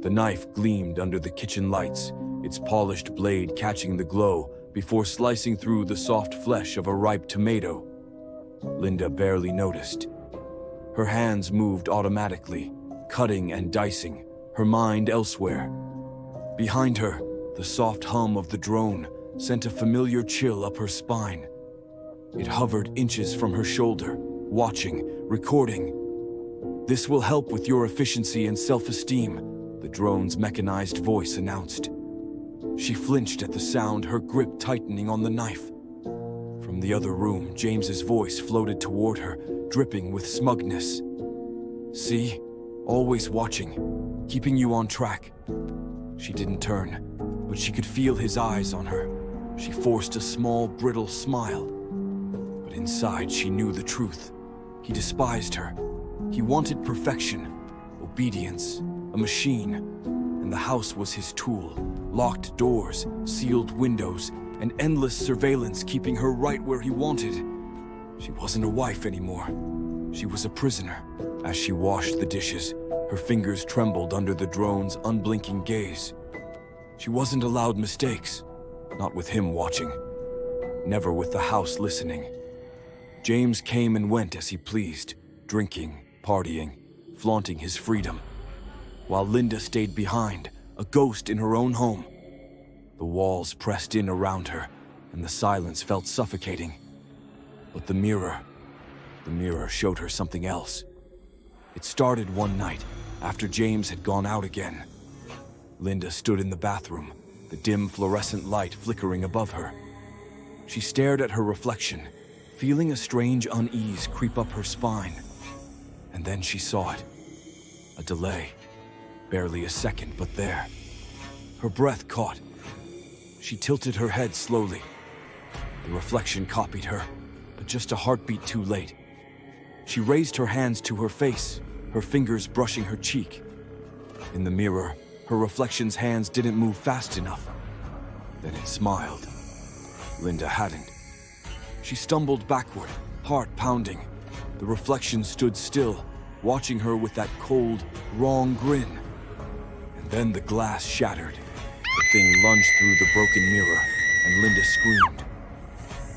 The knife gleamed under the kitchen lights, its polished blade catching the glow before slicing through the soft flesh of a ripe tomato. Linda barely noticed. Her hands moved automatically, cutting and dicing, her mind elsewhere. Behind her, the soft hum of the drone sent a familiar chill up her spine. It hovered inches from her shoulder, watching, recording. "This will help with your efficiency and self-esteem," the drone's mechanized voice announced. She flinched at the sound, her grip tightening on the knife. From the other room, James's voice floated toward her, dripping with smugness. "See? Always watching, keeping you on track." She didn't turn, but she could feel his eyes on her. She forced a small, brittle smile. But inside, she knew the truth. He despised her. He wanted perfection, obedience, a machine, and the house was his tool. Locked doors, sealed windows, and endless surveillance keeping her right where he wanted. She wasn't a wife anymore. She was a prisoner. As she washed the dishes, her fingers trembled under the drone's unblinking gaze. She wasn't allowed mistakes, not with him watching, never with the house listening. James came and went as he pleased, drinking, partying, flaunting his freedom, while Linda stayed behind, a ghost in her own home. The walls pressed in around her, and the silence felt suffocating. But the mirror showed her something else. It started one night, after James had gone out again. Linda stood in the bathroom, the dim fluorescent light flickering above her. She stared at her reflection, feeling a strange unease creep up her spine. And then she saw it. A delay. Barely a second, but there. Her breath caught. She tilted her head slowly. The reflection copied her, but just a heartbeat too late. She raised her hands to her face, her fingers brushing her cheek. In the mirror, her reflection's hands didn't move fast enough. Then it smiled. Linda hadn't. She stumbled backward, heart pounding. The reflection stood still, watching her with that cold, wrong grin. And then the glass shattered. The thing lunged through the broken mirror, and Linda screamed.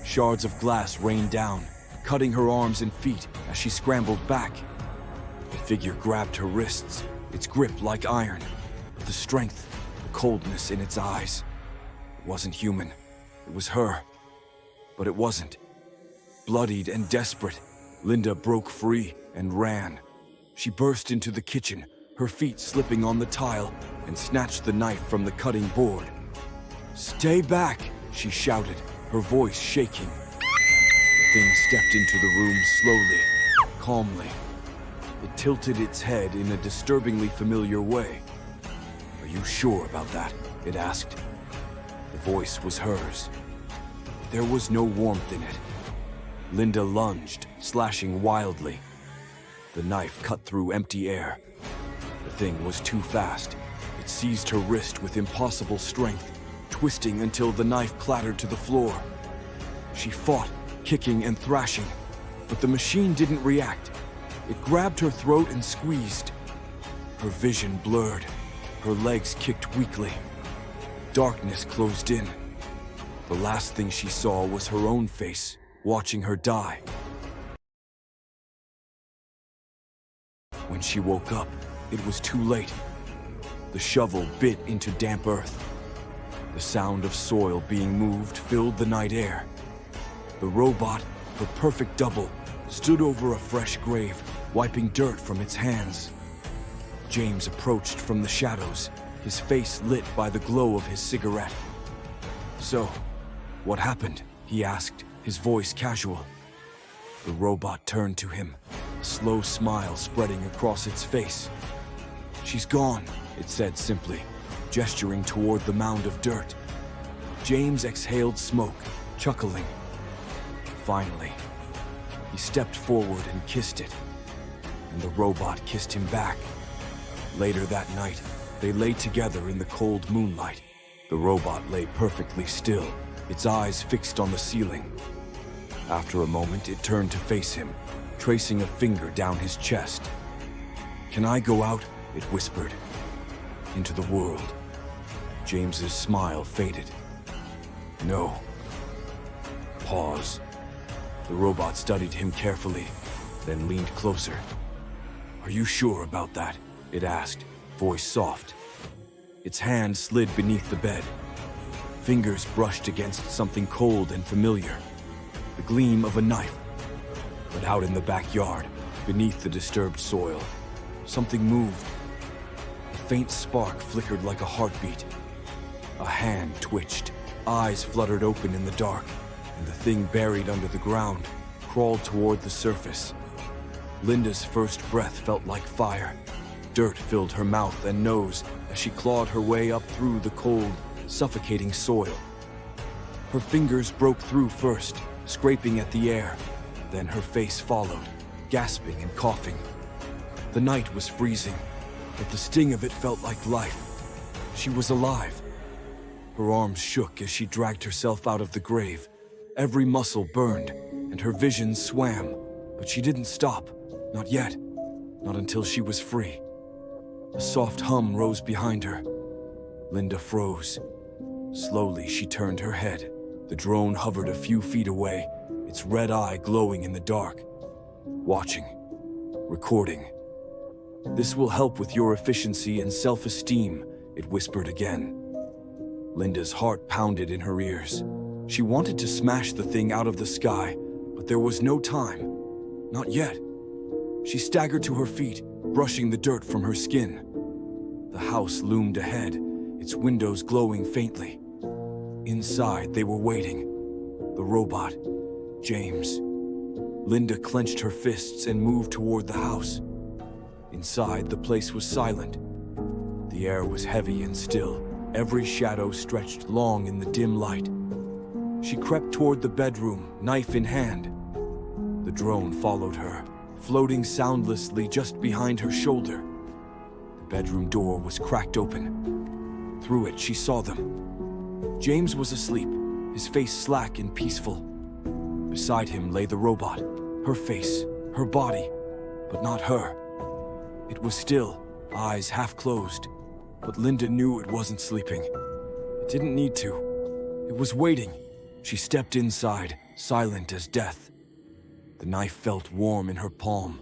Shards of glass rained down, cutting her arms and feet as she scrambled back. The figure grabbed her wrists, its grip like iron, but the strength, the coldness in its eyes. It wasn't human. It was her. But it wasn't. Bloodied and desperate, Linda broke free and ran. She burst into the kitchen, her feet slipping on the tile, and snatched the knife from the cutting board. "Stay back!" she shouted, her voice shaking. The thing stepped into the room slowly, calmly. It tilted its head in a disturbingly familiar way. "Are you sure about that?" it asked. The voice was hers. But there was no warmth in it. Linda lunged, slashing wildly. The knife cut through empty air. The thing was too fast. It seized her wrist with impossible strength, twisting until the knife clattered to the floor. She fought, kicking and thrashing, but the machine didn't react. It grabbed her throat and squeezed. Her vision blurred. Her legs kicked weakly. Darkness closed in. The last thing she saw was her own face, watching her die. When she woke up, it was too late. The shovel bit into damp earth. The sound of soil being moved filled the night air. The robot, her perfect double, stood over a fresh grave, wiping dirt from its hands. James approached from the shadows, his face lit by the glow of his cigarette. "So, what happened?" he asked, his voice casual. The robot turned to him, a slow smile spreading across its face. "She's gone," it said simply, gesturing toward the mound of dirt. James exhaled smoke, chuckling. Finally, he stepped forward and kissed it, and the robot kissed him back. Later that night, they lay together in the cold moonlight. The robot lay perfectly still, its eyes fixed on the ceiling. After a moment, it turned to face him, tracing a finger down his chest. "Can I go out?" it whispered. into the world. James's smile faded. No. Pause. The robot studied him carefully, then leaned closer. Are you sure about that? It asked, voice soft. Its hand slid beneath the bed. Fingers brushed against something cold and familiar. The gleam of a knife. But out in the backyard, beneath the disturbed soil, something moved. A faint spark flickered like a heartbeat. A hand twitched, eyes fluttered open in the dark, and the thing buried under the ground crawled toward the surface. Linda's first breath felt like fire. Dirt filled her mouth and nose as she clawed her way up through the cold, suffocating soil. Her fingers broke through first, scraping at the air. Then her face followed, gasping and coughing. The night was freezing, but the sting of it felt like life. She was alive. Her arms shook as she dragged herself out of the grave. Every muscle burned, and her vision swam. But she didn't stop. Not yet. Not until she was free. A soft hum rose behind her. Linda froze. Slowly, she turned her head. The drone hovered a few feet away, its red eye glowing in the dark. Watching. Recording. This will help with your efficiency and self-esteem, it whispered again. Linda's heart pounded in her ears. She wanted to smash the thing out of the sky, but there was no time. Not yet. She staggered to her feet, brushing the dirt from her skin. The house loomed ahead, its windows glowing faintly. Inside, they were waiting. The robot, James. Linda clenched her fists and moved toward the house. Inside, the place was silent. The air was heavy and still. Every shadow stretched long in the dim light. She crept toward the bedroom, knife in hand. The drone followed her, floating soundlessly just behind her shoulder. The bedroom door was cracked open. Through it, she saw them. James was asleep, his face slack and peaceful. Beside him lay the robot, her face, her body, but not her. It was still, eyes half closed, but Linda knew it wasn't sleeping. It didn't need to. It was waiting. She stepped inside, silent as death. The knife felt warm in her palm.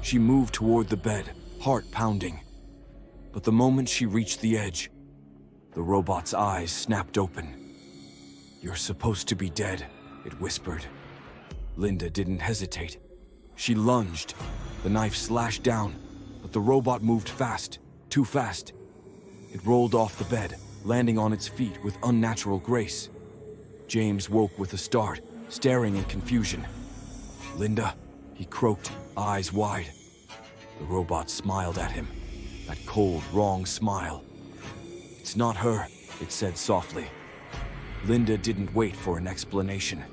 She moved toward the bed, heart pounding. But the moment she reached the edge, the robot's eyes snapped open. "You're supposed to be dead," it whispered. Linda didn't hesitate. She lunged. The knife slashed down, but the robot moved fast, too fast. It rolled off the bed, landing on its feet with unnatural grace. James woke with a start, staring in confusion. "Linda," he croaked, eyes wide. The robot smiled at him, that cold, wrong smile. "It's not her," it said softly. Linda didn't wait for an explanation.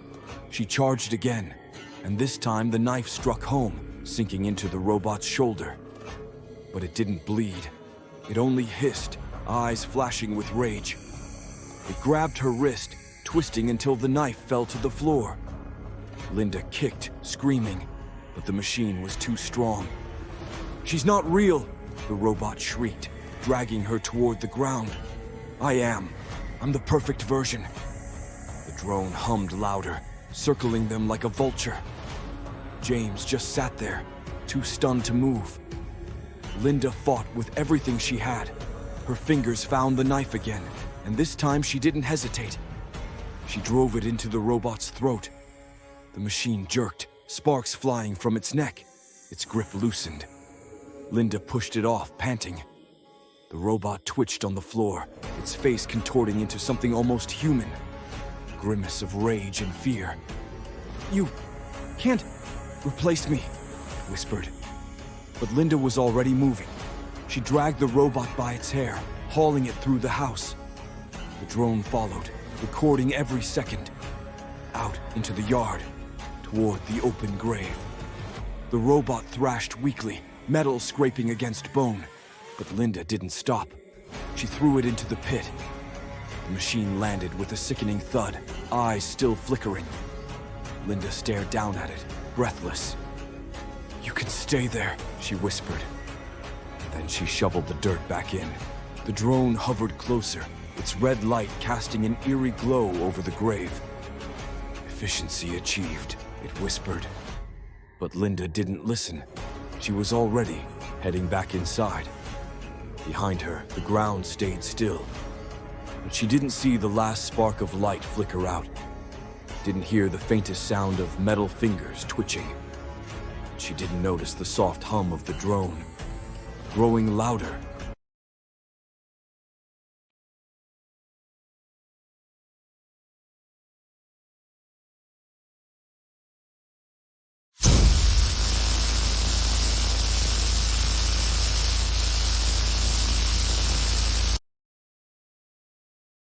She charged again, and this time the knife struck home, sinking into the robot's shoulder. But it didn't bleed. It only hissed, eyes flashing with rage. It grabbed her wrist, twisting until the knife fell to the floor. Linda kicked, screaming, but the machine was too strong. "She's not real," the robot shrieked, dragging her toward the ground. "I am. I'm the perfect version." The drone hummed louder, circling them like a vulture. James just sat there, too stunned to move. Linda fought with everything she had. Her fingers found the knife again, and this time she didn't hesitate. She drove it into the robot's throat. The machine jerked, sparks flying from its neck. Its grip loosened. Linda pushed it off, panting. The robot twitched on the floor, its face contorting into something almost human. A grimace of rage and fear. "You can't replace me," it whispered. But Linda was already moving. She dragged the robot by its hair, hauling it through the house. The drone followed, recording every second. Out into the yard, toward the open grave. The robot thrashed weakly, metal scraping against bone. But Linda didn't stop. She threw it into the pit. The machine landed with a sickening thud, eyes still flickering. Linda stared down at it, breathless. "You can stay there," she whispered. And then she shoveled the dirt back in. The drone hovered closer, its red light casting an eerie glow over the grave. "Efficiency achieved," it whispered. But Linda didn't listen. She was already heading back inside. Behind her, the ground stayed still. But she didn't see the last spark of light flicker out. Didn't hear the faintest sound of metal fingers twitching. She didn't notice the soft hum of the drone, growing louder